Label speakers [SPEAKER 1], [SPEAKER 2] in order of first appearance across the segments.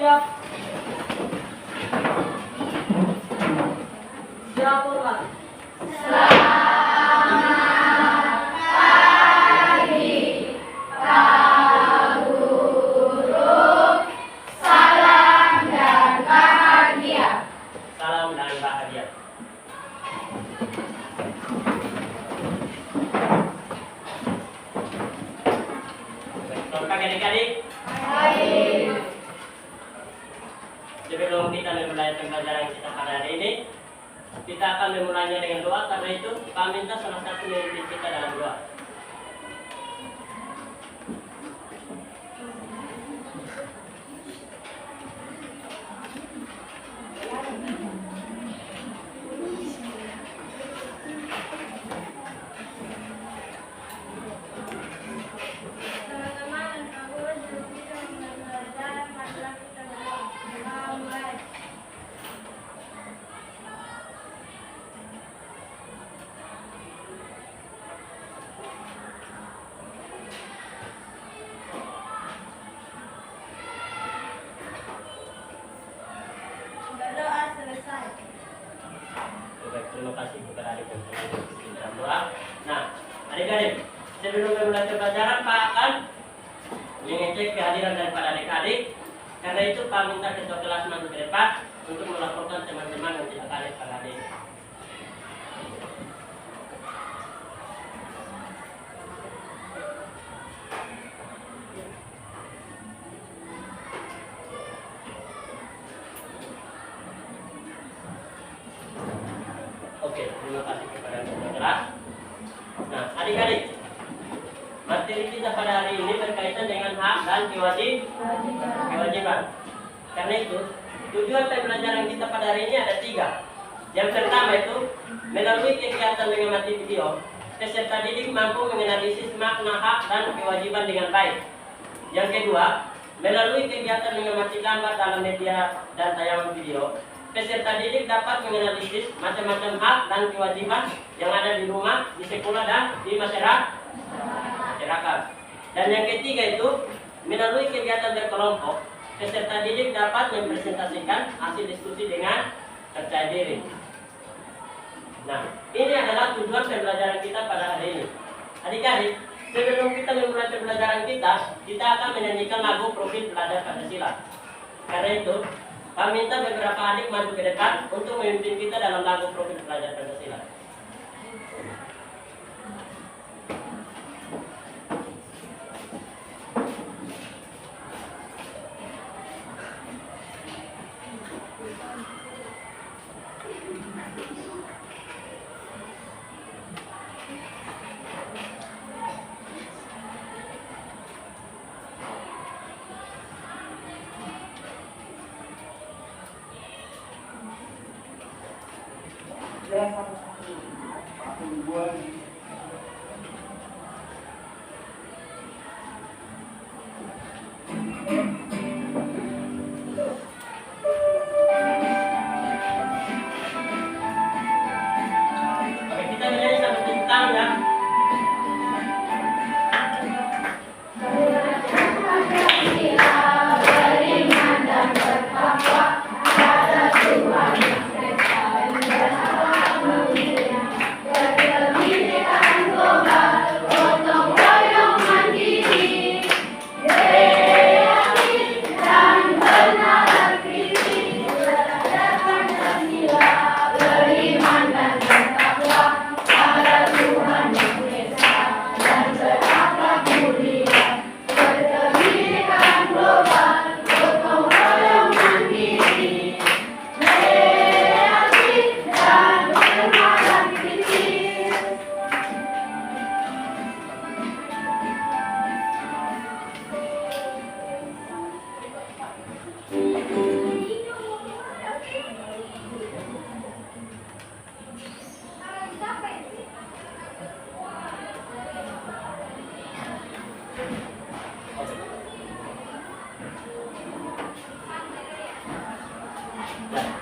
[SPEAKER 1] Siap. Siap, Purwan.
[SPEAKER 2] Salam dan bahagia. Kompak adik-adik. Sebelum kita memulai pembelajaran kita pada hari ini, kita akan memulainya dengan doa. Karena itu, kami minta salah satu memimpin kita dalam doa.
[SPEAKER 3] Teman-teman, aku belum bisa belajar karena kita belum mulai. Berdoa selesai.
[SPEAKER 2] Baik, terima kasih kepada adik dan dalam doa. Nah, adik-adik, sebelum memulai pembelajaran, Pak akan mengecek kehadiran daripada adik-adik. Karena itu, Pak minta ketua kelas maju ke depan untuk melaporkan teman-teman yang tidak hadir pada hari ini. Oke, terima kasih kepada ketua kelas. Nah, adik-adik, materi kita pada hari ini berkaitan dengan hak dan kewajiban. Karena itu, tujuan pembelajaran kita pada hari ini ada 3. Yang pertama itu, melalui kegiatan mengamati video, peserta didik mampu menganalisis makna hak dan kewajiban dengan baik. Yang kedua, melalui kegiatan mengamati gambar dalam media dan tayangan video, peserta didik dapat menganalisis macam-macam hak dan kewajiban yang ada di rumah, di sekolah, dan di masyarakat. Dan yang ketiga itu, melalui kegiatan berkelompok, peserta didik dapat mempresentasikan hasil diskusi dengan percaya diri. Nah, ini adalah tujuan pembelajaran kita pada hari ini. Adik-adik, sebelum kita memulai pembelajaran kita akan menyanyikan lagu Profil Belajar Pancasila. Karena itu, kami minta beberapa adik maju ke depan untuk memimpin kita dalam lagu Profil Belajar Pancasila. Oke, kita menyanyi sampai tepuk tangan ya.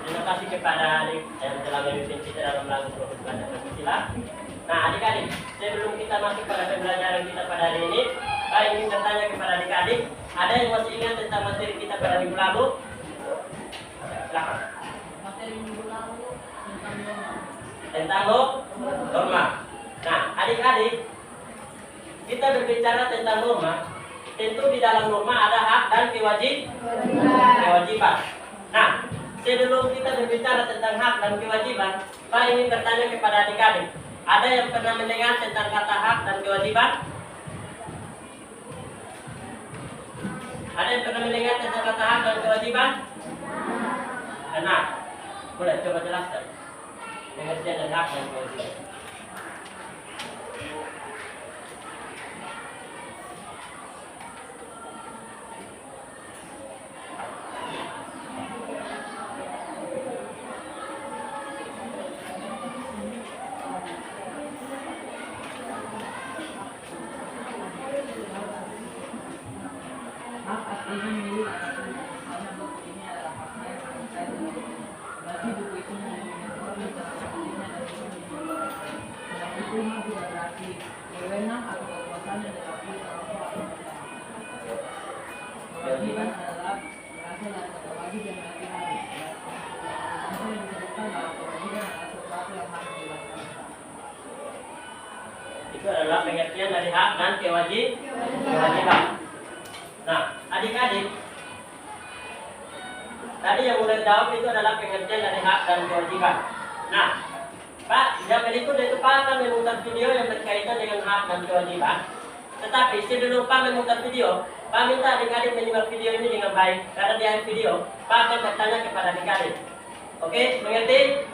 [SPEAKER 2] Terima kasih kepada adik yang telah memimpin kita dalam lagu Profil Belajar Pancasila. Nah, adik-adik, sebelum kita masuk pada pembelajaran kita pada hari ini, saya ingin bertanya kepada adik-adik, ada yang masih ingat tentang materi kita pada minggu lalu? Silakan.
[SPEAKER 1] Materi minggu lalu tentang norma.
[SPEAKER 2] Tentang norma. Nah, adik-adik, kita berbicara tentang norma. Tentu di dalam norma ada hak dan kewajiban. Nah, sebelum kita berbicara tentang hak dan kewajiban, Pak ingin bertanya kepada adik-adik, ada yang pernah mendengar tentang kata hak dan kewajiban? Ada yang pernah mendengar tentang kata hak dan kewajiban? Nah, boleh coba jelaskan pengertian dari hak dan kewajiban.
[SPEAKER 1] Hak artinya milik misalnya buku ini adalah haknya yang saya berarti buku itu memiliki artinya dan sedang itu hak juga berarti wewenang atau kekuasaan yang diakui orang tua atau pemerintah. Kewajiban adalah berasal dari kata wajib yang berarti harus. Yang disebutkan bahwa kewajiban adalah sesuatu yang harus dilakukan.
[SPEAKER 2] Itu adalah pengertian dari hak dan kewajiban. Nah, adik-adik, tadi yang udah jawab itu adalah pengertian dari hak dan kewajiban. Nah, Pak, yang berikut itu Pak akan memutar video yang berkaitan dengan hak dan kewajiban. Tetapi sebelum Pak memutar video, Pak minta adik-adik menyimak video ini dengan baik. Karena di akhir video, Pak akan bertanya kepada adik-adik. Oke, mengerti?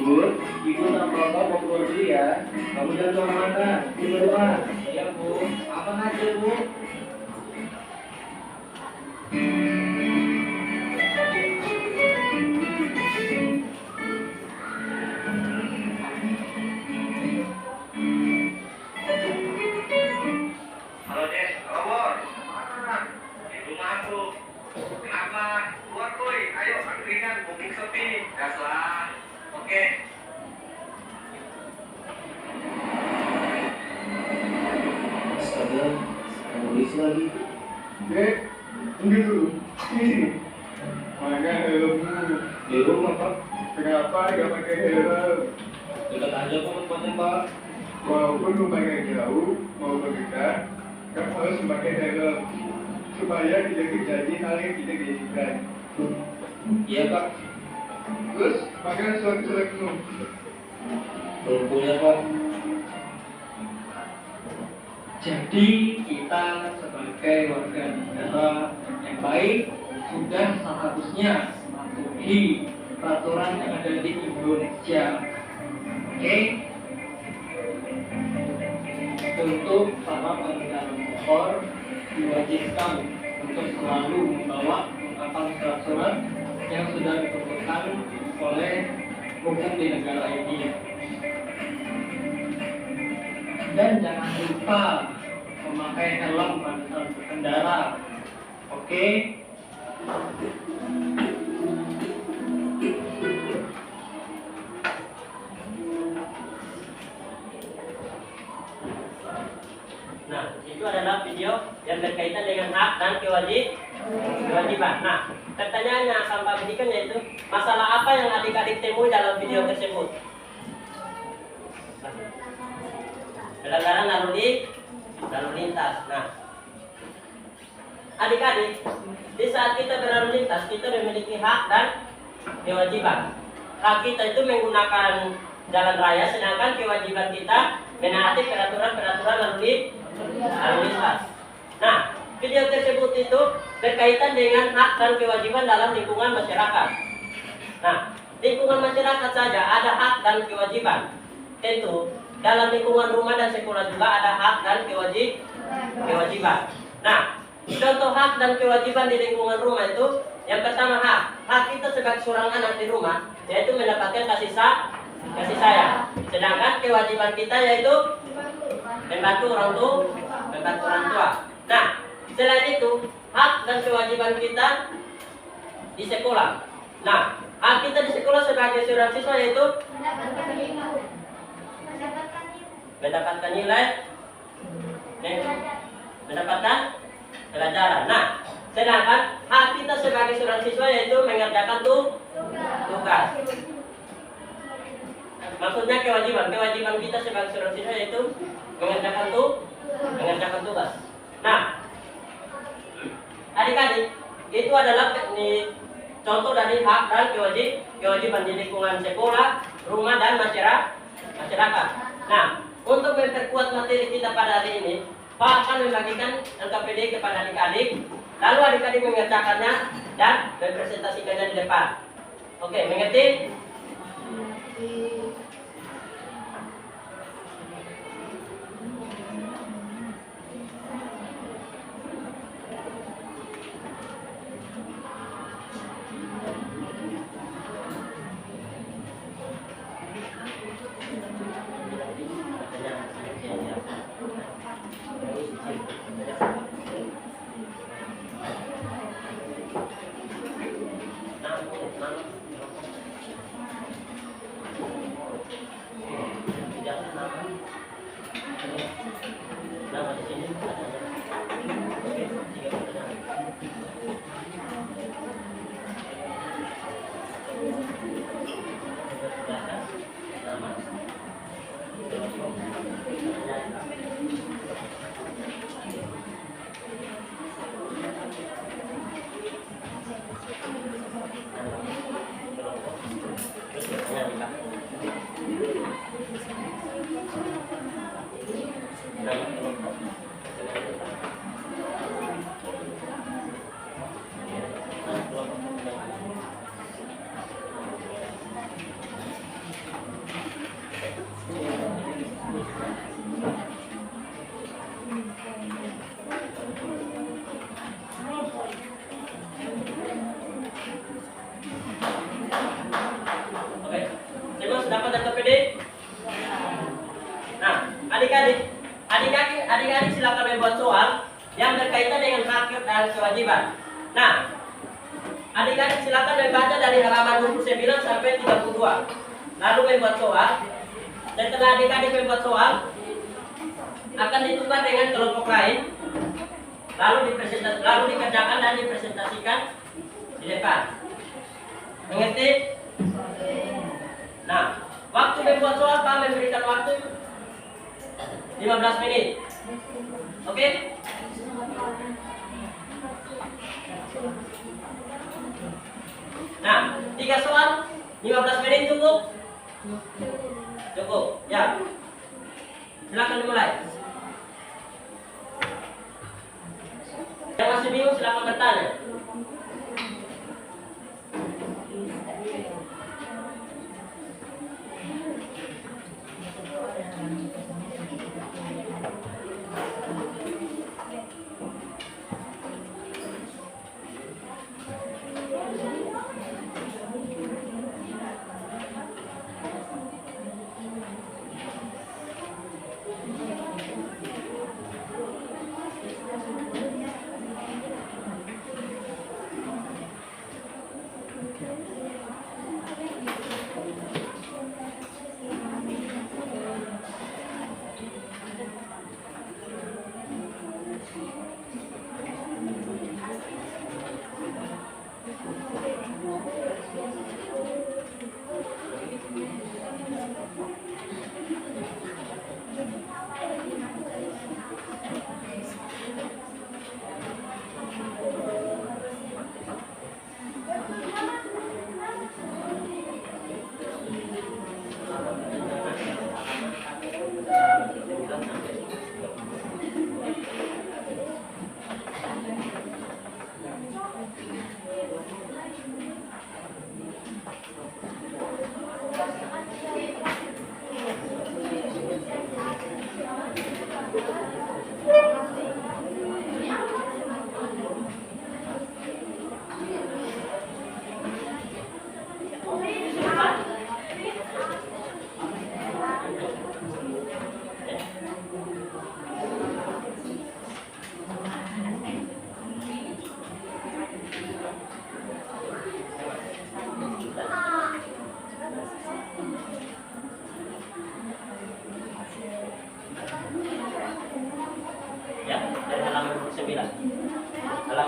[SPEAKER 4] Bu, ibu sama bapak mau keluar dulu ya. Kamu jangan kemana-mana, di rumah. Iya bu, apa aja bu? Halo Des, halo bos. Di rumah aku. Kenapa? Keluar kuy, ayo angkringan, mumpung sepi. Gas lah. Oke. Astaga, nulis lagi.
[SPEAKER 5] Dek, tunggu dulu. Ini. Mana helmmu?
[SPEAKER 4] Di rumah pak.
[SPEAKER 5] Kenapa nggak pakai helm?
[SPEAKER 4] Dekat aja kok tempatnya pak.
[SPEAKER 5] Walaupun rumahnya jauh, mau berdekat, kamu harus memakai helm. Supaya tidak terjadi hal yang tidak diinginkan.
[SPEAKER 4] Iya pak.
[SPEAKER 5] Terus, makan surat-suratmu.
[SPEAKER 4] Belum punya pak. Jadi kita sebagai warga negara yang baik sudah seharusnya mematuhi peraturan yang ada di Indonesia. Oke? Untuk para pengendara motor diwajibkan untuk selalu membawa lengkapan surat-surat yang sudah ditentukan oleh hukum di negara ini. Dan jangan lupa memakai helm pada saat berkendara. Oke?
[SPEAKER 2] Nah, itu adalah video yang berkaitan dengan hak dan kewajiban. Nah, pertanyaannya akan Pak berikan yaitu masalah apa yang adik-adik temui dalam video tersebut? Pelanggaran lalu lintas. Nah, adik-adik, di saat kita berlalu lintas, kita memiliki hak dan kewajiban. Hak kita itu menggunakan jalan raya, sedangkan kewajiban kita menaati peraturan-peraturan lalu lintas. Nah, video tersebut itu berkaitan dengan hak dan kewajiban dalam lingkungan masyarakat. Nah, lingkungan masyarakat saja ada hak dan kewajiban. Tentu, dalam lingkungan rumah dan sekolah juga ada hak dan kewajiban. Nah, contoh hak dan kewajiban di lingkungan rumah itu, yang pertama hak kita sebagai seorang anak di rumah yaitu mendapatkan kasih sayang. Sedangkan kewajiban kita yaitu membantu orang tua. Nah, selain itu hak dan kewajiban kita di sekolah. Nah, hak kita di sekolah sebagai seorang siswa yaitu mendapatkan nilai, mendapatkan pelajaran. Nah, sedangkan hak kita sebagai seorang siswa yaitu mengerjakan tugas. Maksudnya kewajiban kita sebagai seorang siswa yaitu mengerjakan tugas. Nah, adik-adik, itu adalah contoh dari hak dan kewajiban di lingkungan sekolah, rumah dan masyarakat. Nah, untuk memperkuat materi kita pada hari ini, Pak akan membagikan NKPD kepada adik-adik, lalu adik-adik mengerjakannya dan mempresentasikannya di depan. Oke, mengerti? Adik-adik silakan membuat soal yang berkaitan dengan hak dan kewajiban. Nah, adik-adik silakan membaca dari halaman 29 sampai 32. Lalu membuat soal. Setelah adik-adik membuat soal, akan ditukar dengan kelompok lain. Lalu dikerjakan dan dipresentasikan di depan. Mengerti? Nah, waktu membuat soal Pak memberikan waktu 15 menit. Oke? Nah, 3 soal 15 menit cukup? Cukup. Ya. Silakan dimulai. Yang masih bingung silakan bertanya.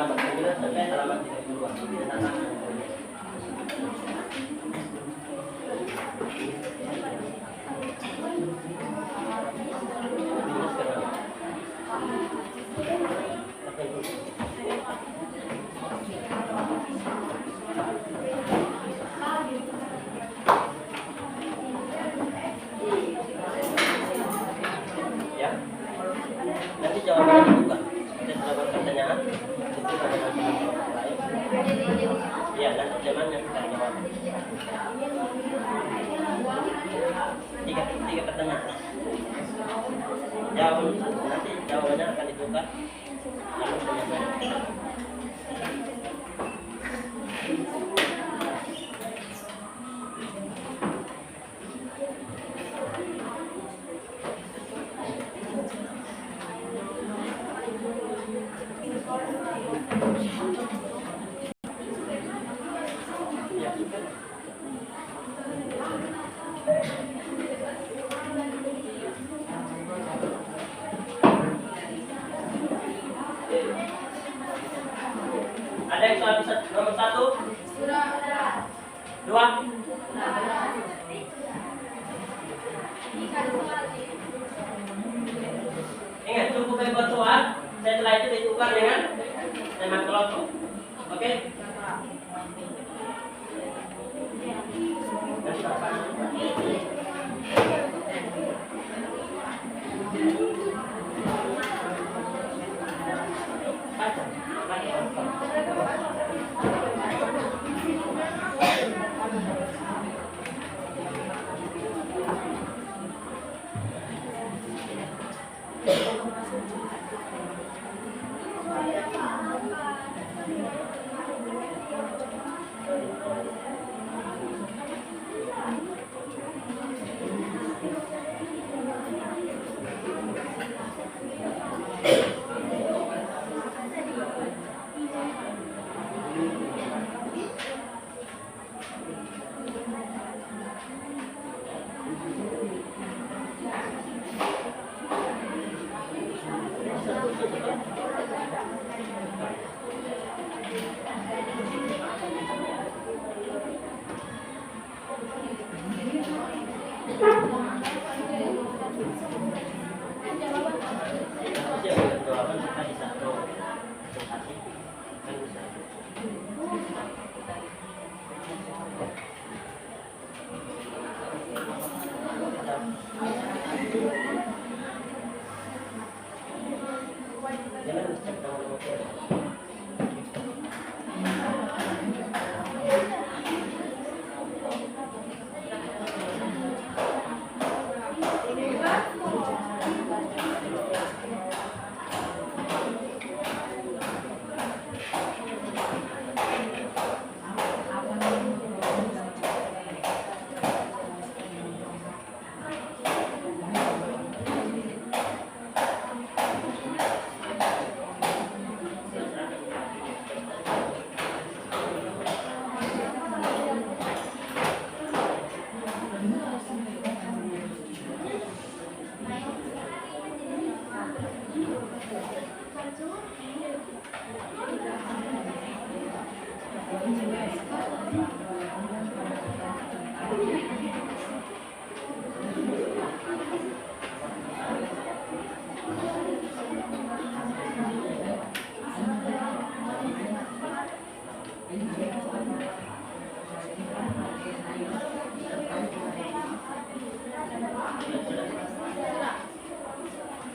[SPEAKER 2] selamat sembilan selesai selamat 32. Tidak salah. Ya. Nanti jawabannya dibuka. Kita dapat pertanyaan. Itu pada nanti lain. Ya, nanti zamannya kita jawab. Tiga pertanyaan. Jawab nanti jawabannya akan dibuka. Lalu penyampaian. Ada yang soal nomor 1? Dua? Ingat, cukup buat soal. Setelah itu ditukar dengan tema kelompok. Oke?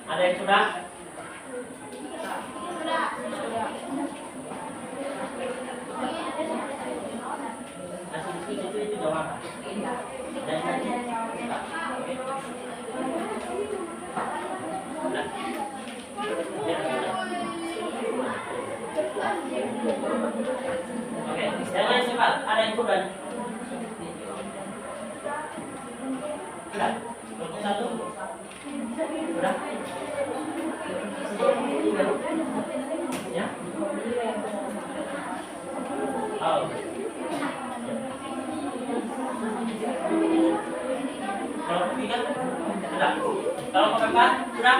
[SPEAKER 2] Ada yang sudah? Masih di situ itu jawaban. Dan nanti oke, jangan cepat. Ada yang sudah? Sudah? Untuk satu? Sudah? Ya? Oh. Kalau ketiga, sudah? Kalau keempat, sudah?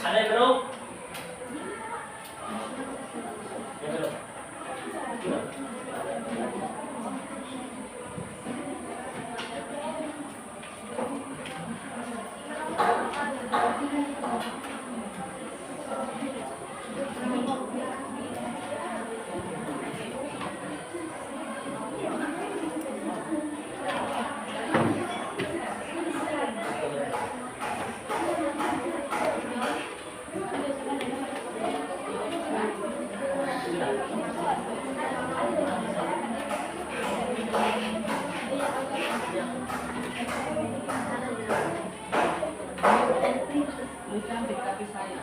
[SPEAKER 2] Ada yang belum? Yang belum? Sudah.
[SPEAKER 1] Lu cantik tapi sayang.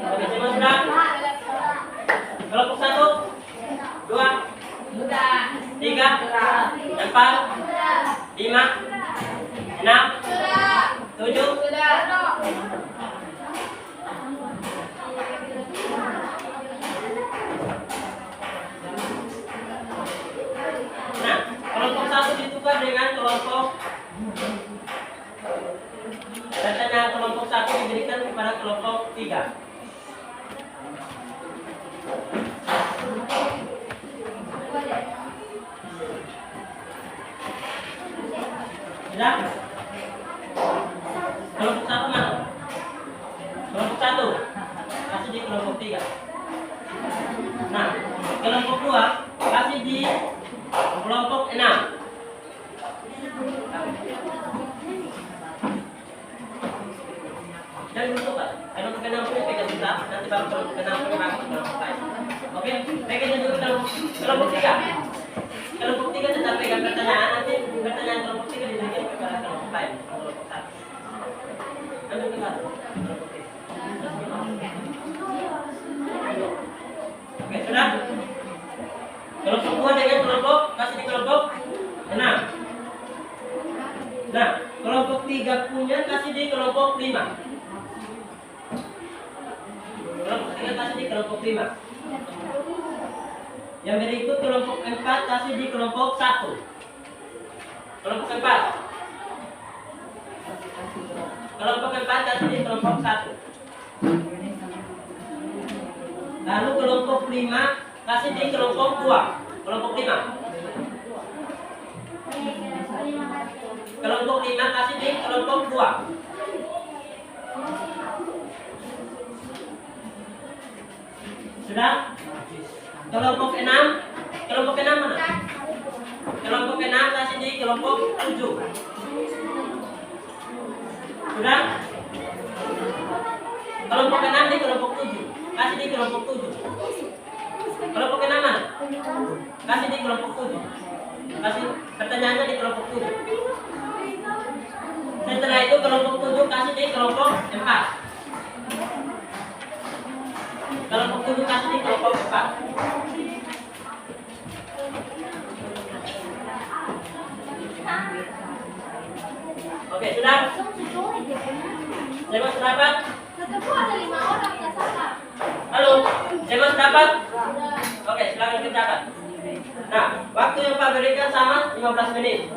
[SPEAKER 2] Oke, semua sudah? Kelompok 1, 2, 3, 4, 5, 6, 7. Nah, kelompok 1 ditukar dengan kelompok, katanya kelompok 1 diberikan kepada kelompok 3. Sudah? Kelompok 1 mana? Kelompok 1 kasih di kelompok 3. Nah, kelompok 2 kasih di kelompok 6. Dan untuk kelompok 6 ini pegang kita, nanti baru kelompok 6 pegang kelompok lain. Oke, pegang dulu kelompok 3. Kelompok 3 tetap pegang pertanyaan, nanti pertanyaan kelompok 3 diberikan kepada kelompok lain, kelompok 1. Ambil ke satu. Oke, sudah? Kelompok 2 dengan kelompok, kasih di kelompok 6. Nah, kelompok 3 punya kasih di kelompok 5. Kelompok 3 kasih di kelompok 5. Yang berikut kelompok 4 kasih di kelompok 1. Kelompok 4. Kelompok 4 kasih di kelompok 1. Lalu kelompok 5 kasih di kelompok 2. Kelompok 5. Kelompok 5 kasih di kelompok 2. Sudah? Kelompok 6. Kelompok 6 mana? Kelompok 6 kasih di kelompok 7. Sudah? Kelompok 6 di kelompok 7. Kasih di kelompok 7. Kelompok 6 mana? Kasih di kelompok 7. Kasih pertanyaannya di kelompok 7. Setelah itu kelompok 7 kasih di kelompok 4. Kelompok 7 kasih di kelompok 4. Oke, sudah? Jemaah sudah dapat?
[SPEAKER 3] Ada 5 orang, nggak salah.
[SPEAKER 2] Halo, jemaah sudah dapat? Oke, silakan dicatat. Nah, waktu yang Pak berikan sama 15 menit.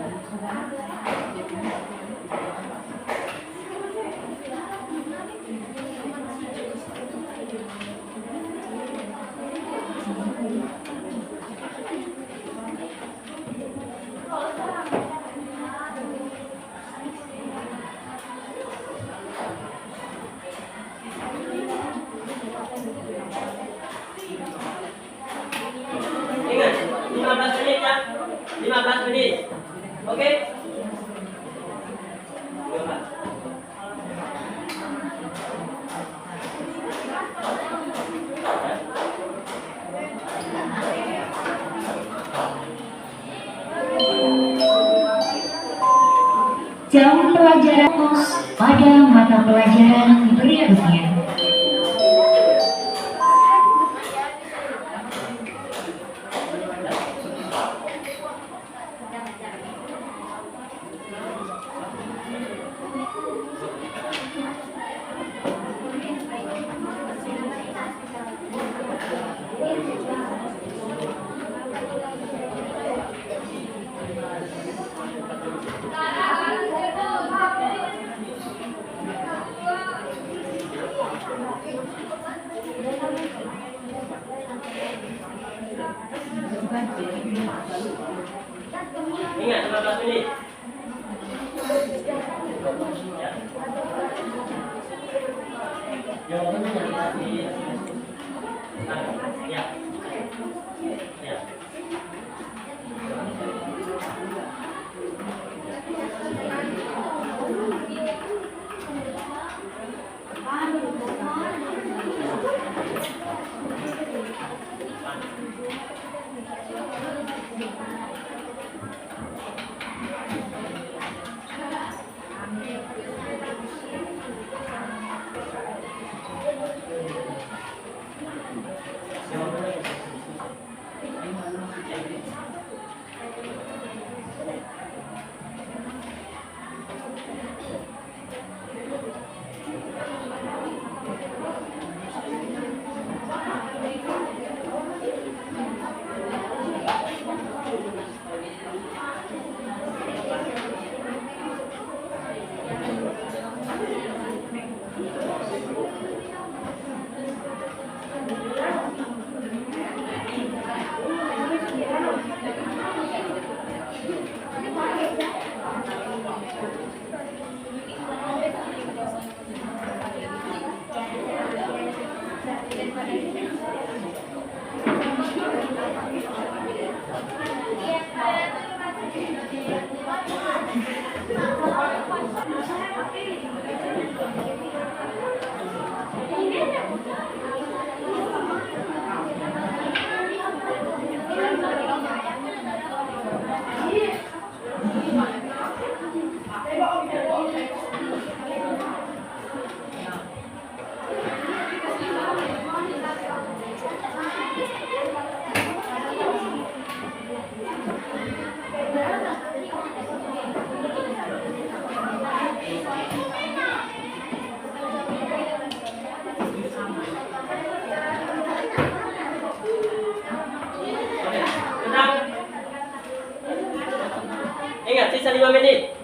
[SPEAKER 2] Ingat, 15 menit ya. 15 menit. Oke? 15.
[SPEAKER 6] Jam pelajaran fokus pada mata pelajaran berikutnya.
[SPEAKER 2] Ingat 15 menit. Ya. Jawabannya yang tadi. Ya. Ya. Ingat, sisa 5 menit.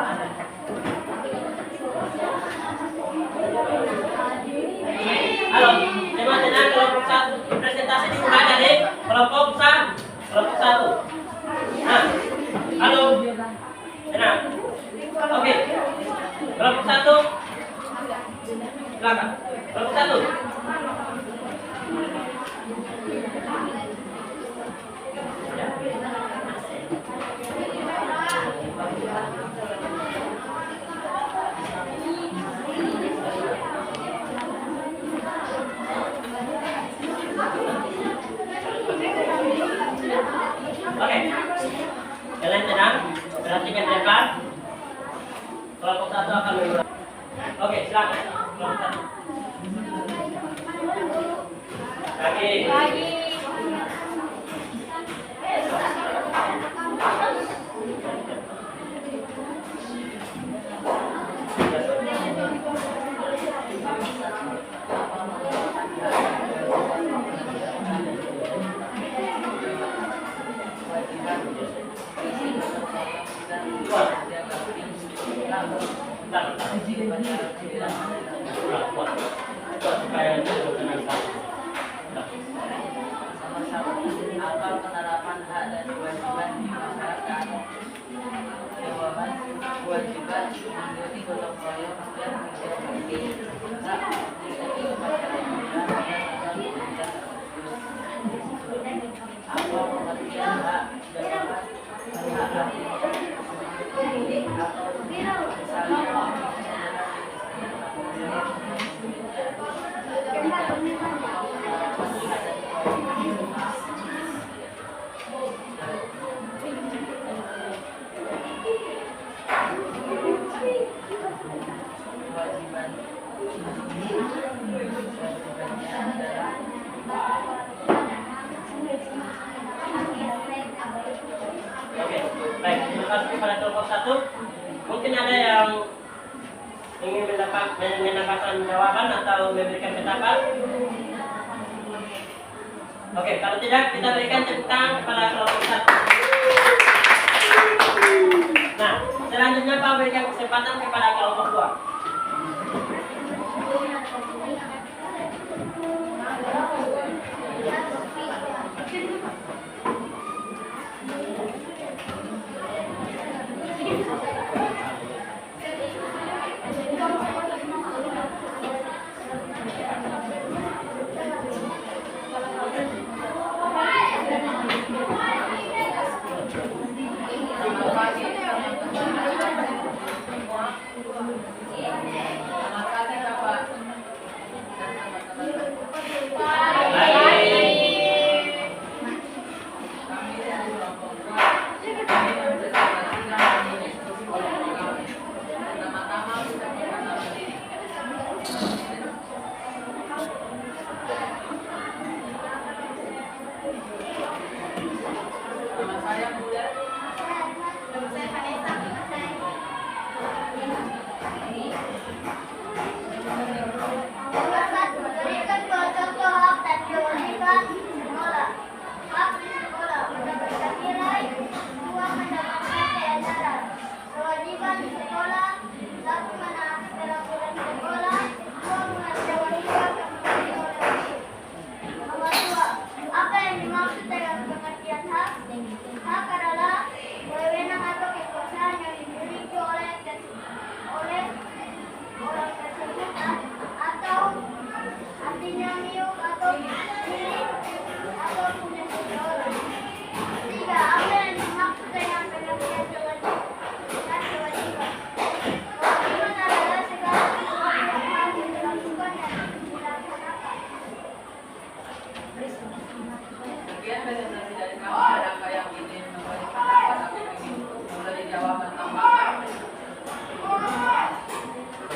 [SPEAKER 2] Halo, tema tenang kelompok 1. Presentasi dimulai dari kelompok 1. Nah, halo. Tenang. Oke. Kelompok 1. Silakan. Kelompok 1. Oke, kalian tenang, perhatikan depan. Kelompok 1 akan mulai. Oke, silakan. Kelompok 1. Lagi.
[SPEAKER 1] Apa penerapan hak dan kewajiban di masyarakat? Jawaban: kewajiban mengikuti gotong royong dan menjadi hak mengikuti upacara hiburan dan pendidikan tersebut. Apa pengertian hak? Jawaban: hak artinya milik atau misalnya
[SPEAKER 2] Oke, baik. Terima kasih kepada kelompok 1. Mungkin ada yang ingin menambahkan jawaban atau memberikan pendapat. Oke, kalau tidak kita berikan tepuk tangan kepada kelompok 1. Nah, selanjutnya Pak berikan kesempatan kepada kelompok 2.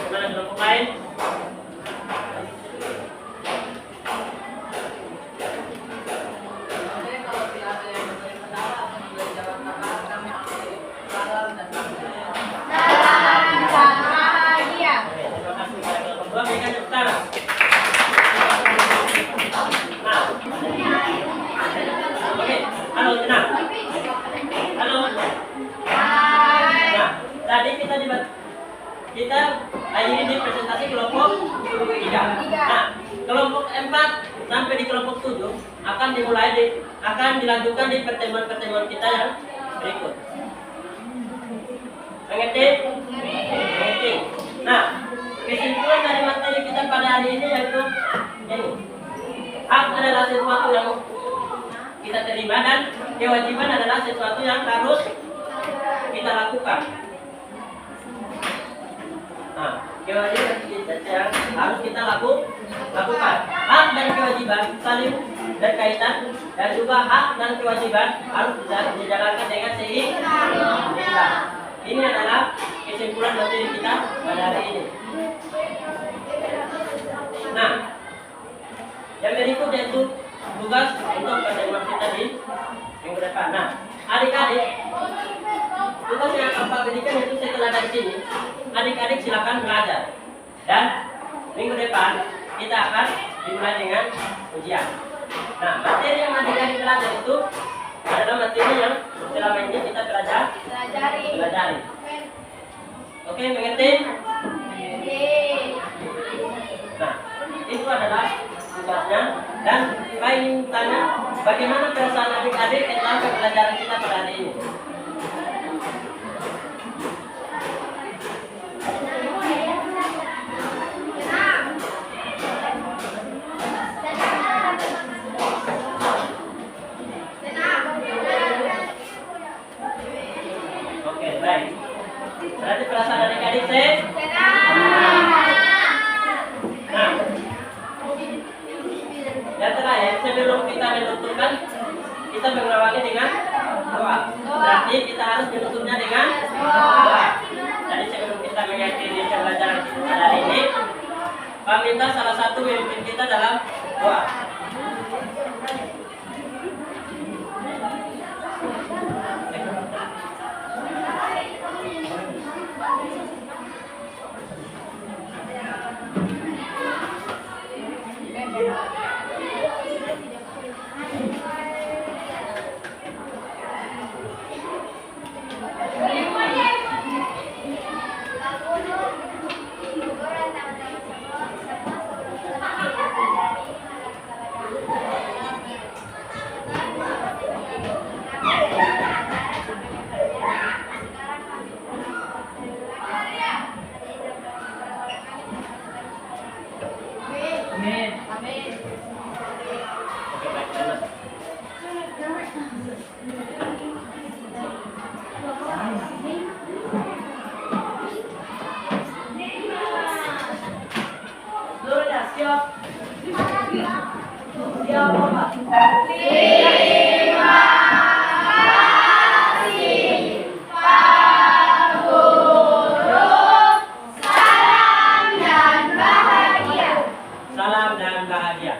[SPEAKER 2] Bagaimana kelompok lain? Halo, tenang. Halo. tadi kita akhiri di presentasi kelompok 3. Nah, kelompok 4 sampai di kelompok 7 akan dilanjutkan di pertemuan-pertemuan kita yang berikut. Mengerti? Mengerti. Nah, kesimpulan dari materi kita pada hari ini yaitu ini. Hak adalah sesuatu yang kita terima dan kewajiban adalah sesuatu yang harus kita lakukan. Nah, kewajiban yang harus kita lakukan. Hak dan kewajiban saling berkaitan dan juga hak dan kewajiban harus dijalankan dengan seimbang. Ini adalah kesimpulan materi kita pada hari ini. Nah, yang berikut yaitu tugas untuk pertemuan kita di minggu depan. Nah, adik-adik, tugas yang akan Pak berikan itu setelah dari sini, adik-adik silakan belajar. Dan minggu depan kita akan dimulai dengan ujian. Nah, materi yang adik-adik belajar itu adalah materi yang selama ini kita pelajari. Oke, mengerti? Nah, itu adalah tugasnya. Dan saya ingin tanya, bagaimana perasaan adik-adik tentang pembelajaran kita pada hari ini? Oke, baik. Berarti perasaan adik-adik Nah, yang terakhir, sebelum kita menutupkan, kita mengawali dengan doa. Berarti kita harus menutupnya dengan doa. Jadi sebelum kita mengakhiri pembelajaran kita hari ini, Pak minta salah satu pemimpin kita dalam doa.
[SPEAKER 1] Amin.
[SPEAKER 2] Oke, baik. Enak.
[SPEAKER 1] Sudah siap. Siap, Bapak. Salam dan bahagia.